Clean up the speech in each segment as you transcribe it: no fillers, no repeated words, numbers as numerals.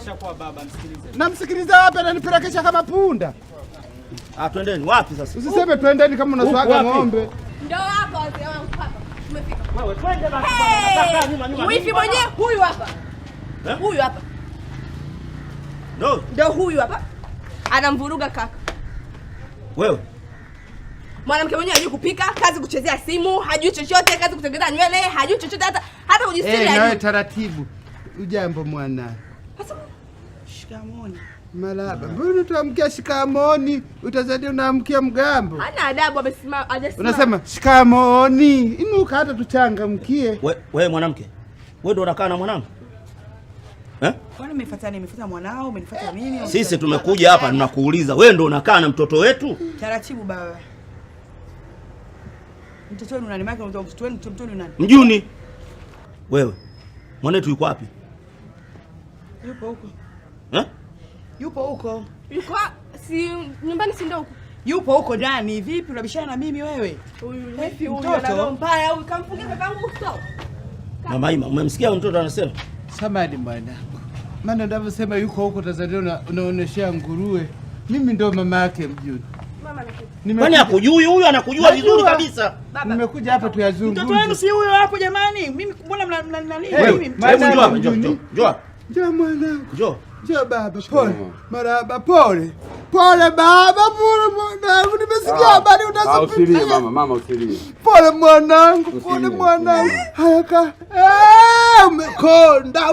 Ameshakuwa baba, msikilize. Namsikiliza wapi ananipelekesha kama punda? Twendeni wapi sasa? Usiseme twendeni kama unaswaga ng'ombe. Ndio hapo wazee wangu hapa. Tumefika. Wewe twende basi. Wifi mwenyewe huyu hapa. Huyu hapa. Ndio huyu hapa. Anamvuruga kaka. Wewe mwanamke mwenyewe hajui kupika, kazi kuchezea simu, hajui chochote, kazi kutengeneza nywele, hajui chochote hata kujistiri. Nawe taratibu. Ujambo mwana. Shikamoni. Malaba. Mbona tuamkia shikamoni? Utazidi unaamkia mgambo. Hana adabu amesimama, hajasimama. Unasema shikamoni. Inuka hata tuchangamkie. Wewe mwanamke. Wewe ndio unakaa na mwanangu? Kwani umefuata mwanao, umenifuata mimi? Sisi tumekuja hapa tunakuuliza, wewe ndio unakaa na mtoto wetu? Taratibu baba. Mtoto wenu nani? Maki mtoto wenu nani? Mjuni. Wewe. Mwanetu yuko wapi? Yupo huko. Yupo huko. Yuko si nyumbani, si ndio huko? Yupo huko ndani. Vipi unabishana na mimi wewe? Huyu ana mbaya, huyu kamfungia babangu uso. Mama Ima, umemsikia mtoto anasema? Samadi bwana. Maana ndavosema yuko huko Tanzania unaoneshea nguruwe. Mimi ndo mama yake Mjuni. Mama anakuja. Kwani hakujui? Huyu anakujua vizuri kabisa. Nimekuja hapa tuyazungumze. Mtoto wenu si huyo hapo jamani. Mimi mbona mnanani? Mimi njoo. Njoo mwanangu. Njoo. Njoo baba, pole. Marahaba, pole. Pole baba, pole mwanangu. Nimesikia habari utazopita. Usilie mama, usilie. Pole mwanangu, pole mwanangu. Hayaka.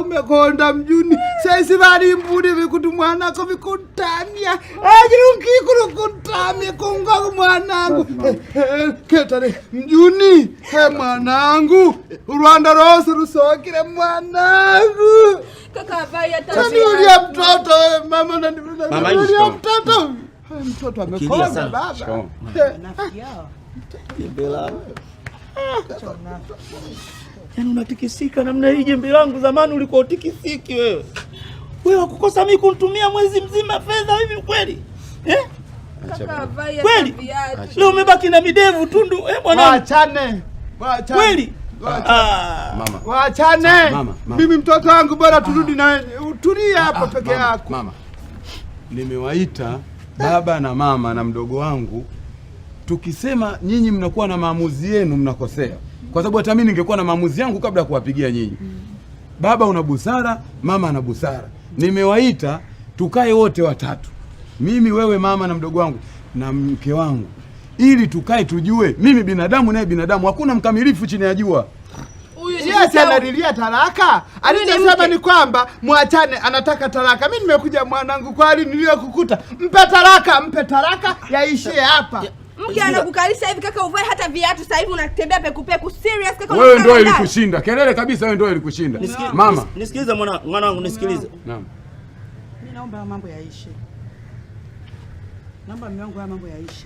Umekonda Mjuni. Sasa bali mbudi vikutu mwanako vikutamia. Ajirungi kukutamia kunga mwanangu. Ketare Mjuni. Mwanangu. Rwanda rose rusokire mwanangu. Kaka baya Niulia mtoto mama na niulia mtoto. Mtoto amekonda baba. Nafiki yao. Jembela. Yaani unatikisika namna hii jembe langu, zamani ulikuwa utikisiki wewe. Wewe ukukosa mimi kunitumia mwezi mzima fedha hivi kweli? Kaka baya kweli? Leo umebaki na midevu tundu mwanangu. Waachane. Kweli? Mama. Waachane. Mimi mtoto wangu bora turudi na utulia hapo peke yako. Mama. Nimewaita baba na mama na mdogo wangu. Tukisema nyinyi mnakuwa na maamuzi yenu mnakosea. Kwa sababu hata mimi ningekuwa na maamuzi yangu kabla ya kuwapigia nyinyi. Baba una busara, mama ana busara. Nimewaita tukae wote watatu. Mimi, wewe, mama na mdogo wangu na mke wangu. Ili tukae tujue mimi binadamu naye binadamu, hakuna mkamilifu chini ya jua. Yeye analilia talaka. Alisema ni kwamba muachane, anataka talaka. Mimi nimekuja mwanangu kwa hali niliyokukuta. Mpe talaka yaishie hapa. Mke anakukalisha hivi kaka, uvae hata viatu sasa hivi unatembea pekupeku serious kaka. Wewe ndio ilikushinda. Kelele kabisa, wewe ndio ilikushinda. Mama. Nisikilize mwanangu, nisikilize. Naam. Mimi naomba mambo yaishe. Naomba mume wangu mambo yaishe.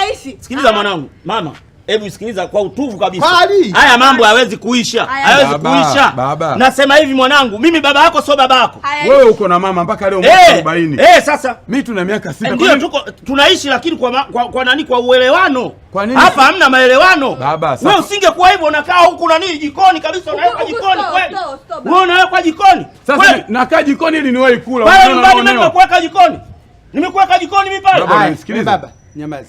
Aishi. Sikiliza mwanangu, mama. Hebu sikiliza kwa utuvu kabisa. Haya mambo hayawezi kuisha. Hayawezi kuisha. Baba. Nasema hivi mwanangu, mimi baba yako sio baba yako. Wewe uko na mama mpaka leo mwaka 40. Sasa mimi tuna miaka 6. Ndio tunaishi lakini kwa nani, kwa uelewano. Hapa hamna maelewano. Baba, wewe usingekuwa hivyo unakaa huku nani jikoni kabisa, unaweka jikoni kweli. Wewe unaweka jikoni. Sasa nakaa jikoni ili niwahi kula. Wewe nyumbani mimi nimekuweka jikoni. Nimekuweka jikoni mimi pale. Baba nisikilize. Baba, nyamaza.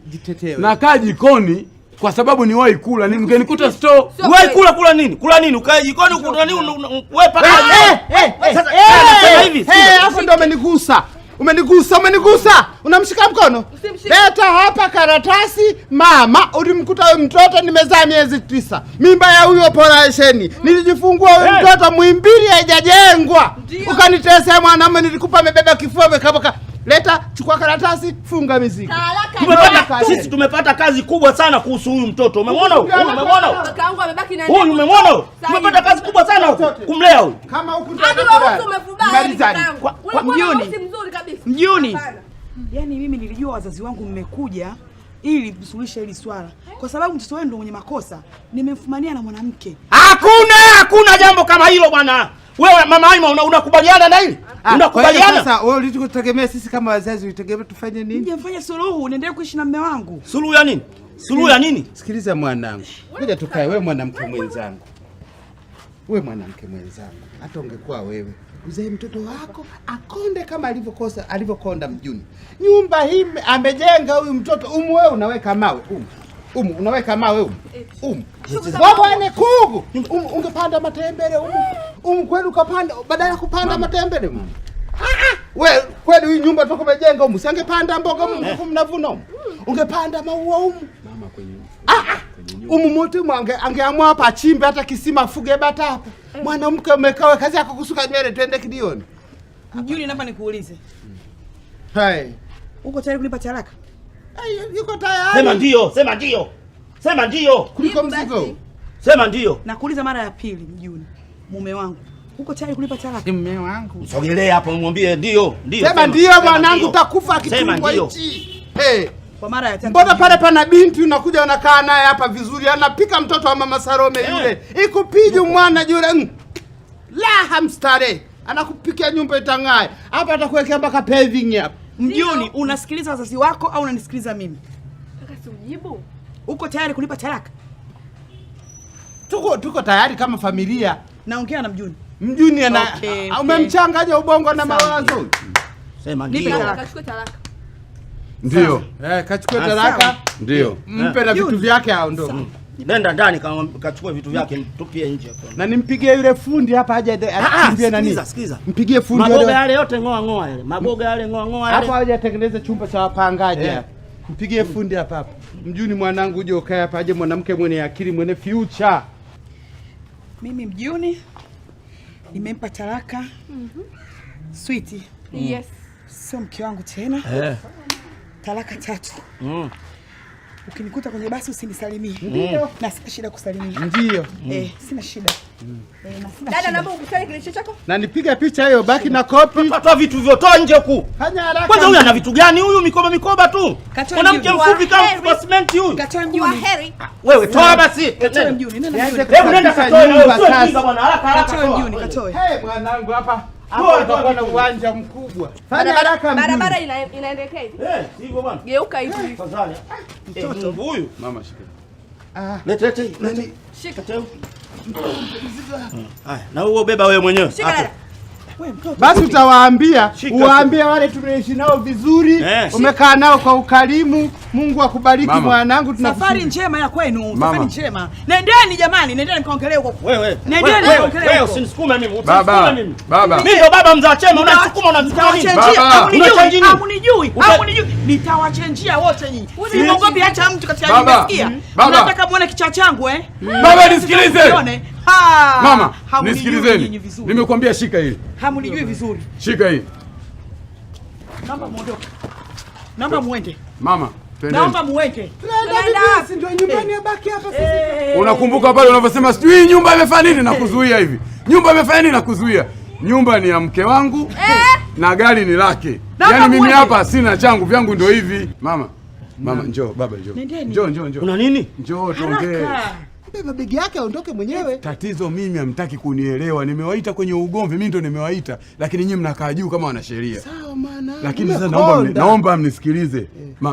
Jitetee. Nakaa jikoni kwa sababu niwahi kula. Ningenikuta store. Wewe kula nini? Kula nini? Ukae jikoni ukutana nini? Wewe paka. Sasa hivi. Hapo ndo umenigusa. Unamshika mkono? Leta hapa karatasi. Mama, ulimkuta wewe mtoto nimezaa miezi 9. Mimba ya huyo operesheni. Nilijifungua wewe mtoto Muhimbili haijajengwa. Ukanitesa mwanamume, nilikupa amebeba kifua kama. Leta, chukua karatasi, funga mizigo. Sisi tumepata kazi kubwa sana kuhusu huyu mtoto. Umemwona huyu? Kaka yangu amebaki na huyu, umemwona huyu? Tumepata kazi kubwa sana kumlea huyu. Kama huku umefubali. Mjuni. Yaani mimi nilijua wazazi wangu mmekuja ili kusuluhisha hili swala. Kwa sababu mtoto wenu ndio mwenye makosa. Nimemfumania na mwanamke. Hakuna jambo kama hilo bwana. Wewe mama Aima unakubaliana na hili? Unakubaliana? Sasa wewe ulitutegemea sisi kama wazazi ulitegemea tufanye nini? Nije mfanye suluhu, niendelee kuishi na mume wangu. Suluhu ya nini? Suluhu ya nini? Sikiliza mwanangu. Ngoja tukae, wewe mwanamke mwenzangu. we mwanamke mwenzangu, hata ungekuwa wewe uzae mtoto wako akonde kama alivyokonda Mjuni. Nyumba hii amejenga huyu mtoto, wewe unaweka mawe unaweka mawe wabwane kugu ungepanda matembele kweli ukapanda badala kupanda matembele wewe kweli hii nyumba tukomejenga usingepanda mboga mnavuna ungepanda maua mama kwenye moto angeamua hapa achimbe hata kisima afuge bata hapa. Mwanamke umekawa kazi yako kusuka nywele twende kidioni. Mjuni naomba nikuulize. Hai. Uko tayari kunipa talaka? Yuko tayari. Sema ndio. Kuliko mzigo. Sema ndio. Nakuuliza mara ya pili Mjuni. Mume wangu. Uko tayari kunipa talaka? Mume wangu. Sogelee hapo mwambie ndio. Sema ndio mwanangu utakufa akitungwa hichi. Kwa mara ya tatu. Mbona pale pana binti unakuja unakaa naye hapa vizuri anapika mtoto wa mama Salome yule. Ikupiju mwana yule. La hamstare. Anakupikia nyumba itangae. Hapa atakuwekea mpaka paving hapa. Mjuni, unasikiliza wazazi wako au unanisikiliza mimi? Kaka si ujibu. Uko tayari kunipa talaka? Tuko tayari kama familia. Naongea na Mjuni. Mjuni ana umemchanganya ubongo na mawazo. Sema ndio. Kachukue talaka. Ndio. Kachukue talaka. Ndio. Mpe na vitu vyake aondoke. Nenda ndani kachukue vitu vyake tupie nje hapo. Na nimpigie yule fundi hapa aje akimbie nani? Sikiza. Mpigie fundi yule. Maboga yale yote ngoa yale. Maboga yale ngoa yale. Hapo aje atengeneze chumba cha wapangaji hapa. Mpigie fundi hapa. Mjuni mwanangu uje ukae hapa aje mwanamke mwenye akili mwenye future. Mimi Mjuni nimempa talaka. Sweetie. Yes. Sio mke wangu tena. Talaka 3. Ukinikuta kwenye basi usinisalimie. Ndio. Na sina shida kusalimia. Ndio. Sina shida. Na sina dada naomba ukutane kilicho chako. Na nipiga picha hiyo baki na copy. Toa vitu vyote nje huku. Fanya haraka. Kwanza huyu ana vitu gani huyu mikoba tu? Mwanamke mfupi kama cement huyu. Katoa Kwa Mjuni. heri. Wewe toa basi. Katoa Mjuni. Nenda Mjuni. Hebu nenda katoe wewe. Sio kinga bwana haraka. Katoa Mjuni, katoe. Mwanangu hapa. Hapo utakuwa na uwanja mkubwa. Fanya haraka Mjuni. Barabara inaendekea hivi. Hivyo bwana. Geuka hivi. Tafadhali. Mtoto huyu. Mama shika. Lete. Shika. Haya, na huo beba wewe mwenyewe. Shika dada. Basi utawaambia, uwaambie wale tumeishi nao vizuri, umekaa nao kwa ukarimu. Mungu akubariki mwanangu. Safari njema ya kwenu, safari njema. Nendeni jamani, nendeni mkaongelee huko. Wewe. Nendeni mkaongelee. Wewe usinisukume mimi, baba. mimi. Baba. Mimi ndo baba mzaa chema, unasukuma unasukuma nini? Hamunijui. Nitawachenjia wote nyinyi. Usiogopi hata mtu katika nimesikia. Unataka muone kichwa changu Baba nisikilize. Mama, nisikilizeni. vizuri. Nimekuambia shika hili. Hamunijui vizuri. Shika hili. Naomba muondoke. Naomba muende. Mama, twendeni. Naomba muende. Tunaenda ndio nyumbani abaki hapa sisi. Unakumbuka pale unavyosema sijui nyumba imefanya nini na kuzuia hivi. Nyumba imefanya nini na kuzuia? Nyumba ni ya mke wangu na gari ni lake. Yaani mimi hapa sina changu, vyangu ndio hivi. Mama, njoo, baba njoo. Njoo. Una nini? Njoo tuongee. Beba begi yake aondoke mwenyewe. Tatizo mimi hamtaki kunielewa. Nimewaita kwenye ugomvi, mimi ndo nimewaita, lakini nyinyi mnakaa juu kama wanasheria. Sawa maana. Lakini sasa naomba mnisikilize.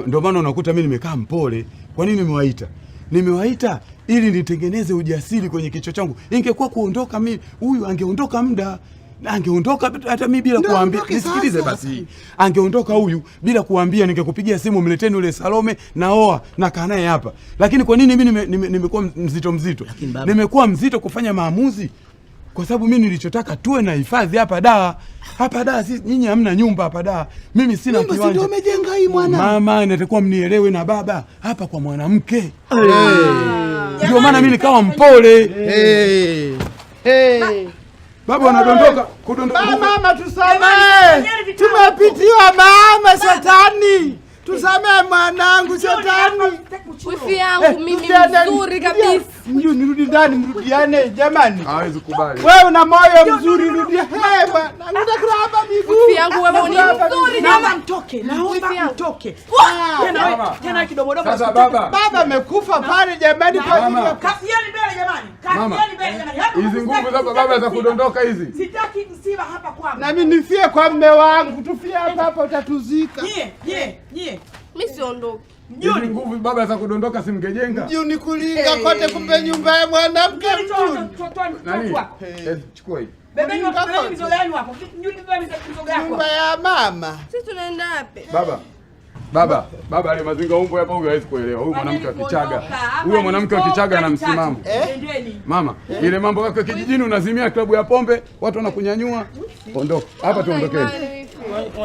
Ndio maana unakuta mimi nimekaa mpole. Kwa nini nimewaita? Nimewaita ili nitengeneze ujasiri kwenye kichwa changu. Ingekuwa kuondoka mimi, huyu angeondoka muda. Angeondoka hata mimi bila kuambia. Nisikilize basi. Angeondoka huyu bila kuambia, ningekupigia simu mleteni yule Salome naoa na kaa naye hapa. Lakini kwa nini mimi nimekuwa mzito? Nimekuwa mzito kufanya maamuzi kwa sababu mimi nilichotaka tuwe na hifadhi hapa daa. Hapa daa sisi nyinyi hamna nyumba hapa daa. Mimi sina kiwanja. Ndio umejenga hii mwana. Mama inatakuwa mnielewe na baba hapa kwa mwanamke. Ndio maana mimi nikawa mpole. Baba anadondoka mama tusamehe. Tumepitiwa mama shetani. Tusamehe mwanangu shetani. Wifi yangu mimi nzuri kabisa. Nirudi ndani mrudiane jamani. Hawezi kubali. Wewe una moyo mzuri rudia. Bwana. Nataka hapa miguu. Wifi yangu wewe ni mzuri Naomba mtoke. Naomba mtoke. Tena kidogodogo. Sasa baba amekufa pale jamani kwa ajili ya kafieni mbele jamani. Kafieni mbele jamani. Hizi nguvu za baba za kudondoka hizi. Sitaki msiba hapa kwangu. Na mimi nifie kwa mume wangu. Tufie hapa utatuzika. Nyie. Mimi siondoki. Mjuni nguvu baba za kudondoka simngejenga. Mjuni kulinga kote kumbe nyumba ya mwanamke mjuni. Nani? Chukua hii. Bebe mizoga yenu hapo. Mjuni bebe mizoga yako. Nyumba ya mama. Sisi tunaenda wapi? Baba ale mazinga umbo hapa huyu hawezi kuelewa. Huyu mwanamke wa Kichaga. Huyo mwanamke wa Kichaga ana msimamo. Mama, ile mambo yako kijijini unazimia klabu ya pombe, watu wanakunyanyua. Ondoka. Hapa tuondokeni.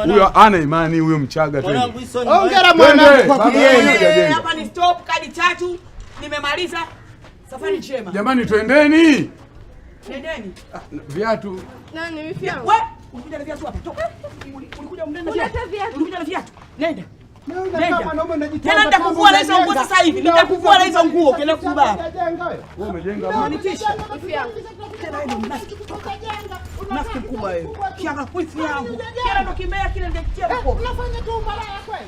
Huyo ana imani huyo Mchaga tena. Hongera mwanangu kwa kujenga. Hapa ni stop kadi 3. Nimemaliza. Safari njema. Jamani twendeni. Nendeni. Viatu. Nani mifia? Wewe, ulikuja na viatu hapa. Toka. Ulikuja mnenda viatu. Ulikuja na viatu. Nenda. Tena nitakuvua hizo nguo sasa hivi. Nitakuvua hizo nguo kile kubaba. Wewe umejenga Unanitisha. Tena wewe mnafiki. Mnafiki mkubwa wewe. Kianga kuifu yangu. Kile ndo kimbea kile ndio kitia hapo. Unafanya tu malaya kweli.